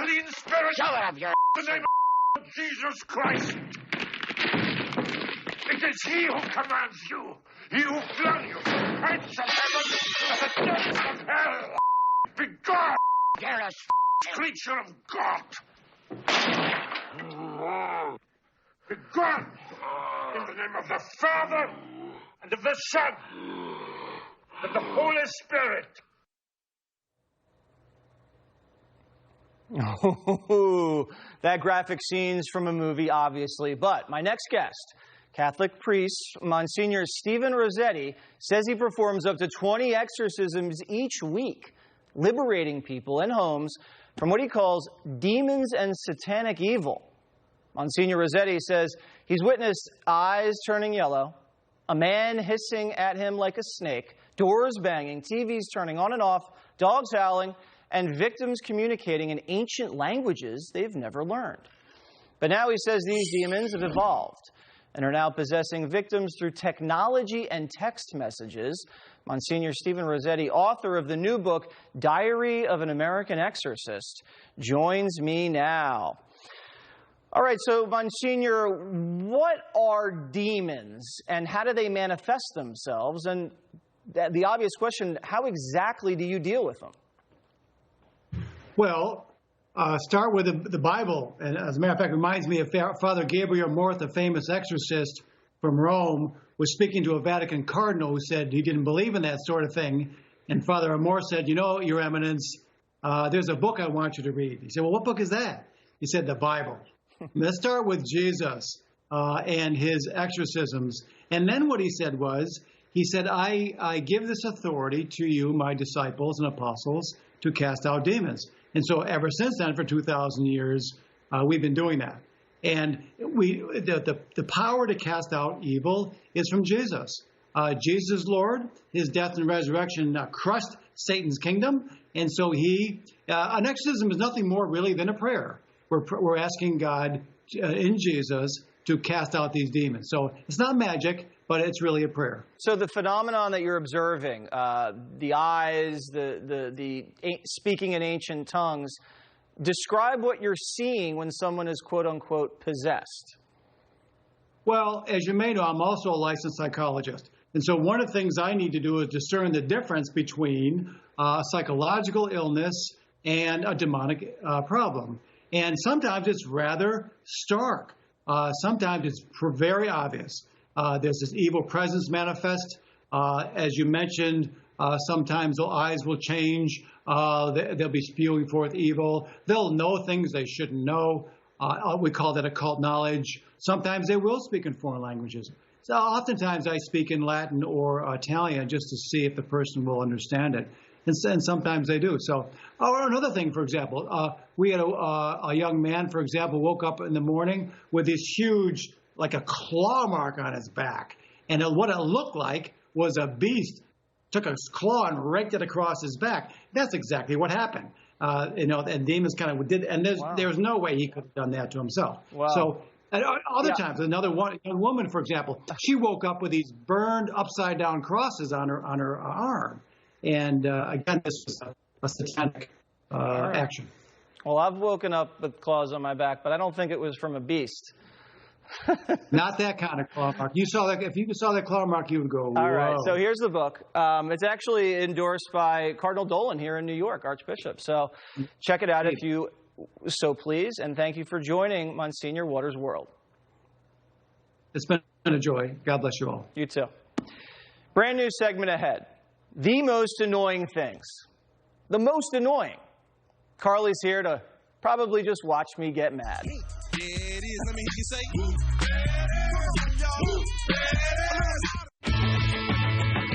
unclean spirit. Shut up, you... In the name of Jesus Christ. It is he who commands you. He who flung you from the heights of heaven to the depths of hell. Begone! You're a... Creature of God. Begone! In the name of the Father, and of the Son, and of the Holy Spirit. Oh, that graphic scene's from a movie, obviously. But my next guest, Catholic priest Monsignor Stephen Rossetti, says he performs up to 20 exorcisms each week, liberating people and homes from what he calls demons and satanic evil. Monsignor Rossetti says he's witnessed eyes turning yellow, a man hissing at him like a snake, doors banging, TVs turning on and off, dogs howling, and victims communicating in ancient languages they've never learned. But now he says these demons have evolved and are now possessing victims through technology and text messages. Monsignor Stephen Rossetti, author of the new book, Diary of an American Exorcist, joins me now. All right, so Monsignor, what are demons and how do they manifest themselves? And the obvious question, how exactly do you deal with them? Well, start with the Bible. And as a matter of fact, it reminds me of Father Gabriel Morth, a famous exorcist from Rome, was speaking to a Vatican cardinal who said he didn't believe in that sort of thing. And Father Amor said, you know, Your Eminence, there's a book I want you to read. He said, well, what book is that? He said, the Bible. Let's start with Jesus and his exorcisms. And then what he said was, he said, I give this authority to you, my disciples and apostles, to cast out demons. And so ever since then, for 2,000 years, we've been doing that. And the power to cast out evil is from Jesus. Jesus is Lord. His death and resurrection crushed Satan's kingdom. And so an exorcism is nothing more really than a prayer. We're asking God in Jesus to cast out these demons. So it's not magic, but it's really a prayer. So the phenomenon that you're observing, the eyes, the speaking in ancient tongues, describe what you're seeing when someone is quote unquote possessed. Well, as you may know, I'm also a licensed psychologist. And so one of the things I need to do is discern the difference between psychological illness and a demonic problem. And sometimes it's rather stark. Sometimes it's very obvious. There's this evil presence manifest. As you mentioned, sometimes the eyes will change. They'll be spewing forth evil. They'll know things they shouldn't know. We call that occult knowledge. Sometimes they will speak in foreign languages. So oftentimes I speak in Latin or Italian just to see if the person will understand it. And sometimes they do. So, another thing, for example, we had a young man, for example, woke up in the morning with this huge, like a claw mark on his back. And what it looked like was a beast took a claw and raked it across his back. That's exactly what happened. And demons kind of did, and there's no way he could have done that to himself. Wow. So, at other times, young woman, for example, she woke up with these burned upside down crosses on her arm. And again, this was a satanic action. Well, I've woken up with claws on my back, but I don't think it was from a beast. Not that kind of claw mark. You saw that. If you saw that claw mark, you would go, whoa. All right. So here's the book. It's actually endorsed by Cardinal Dolan here in New York, Archbishop. So check it out if you so please. And thank you for joining Monsignor Waters' World. It's been a joy. God bless you all. You too. Brand new segment ahead. The most annoying things. The most annoying. Carly's here to probably just watch me get mad. Yeah, it is. Let me hear you say,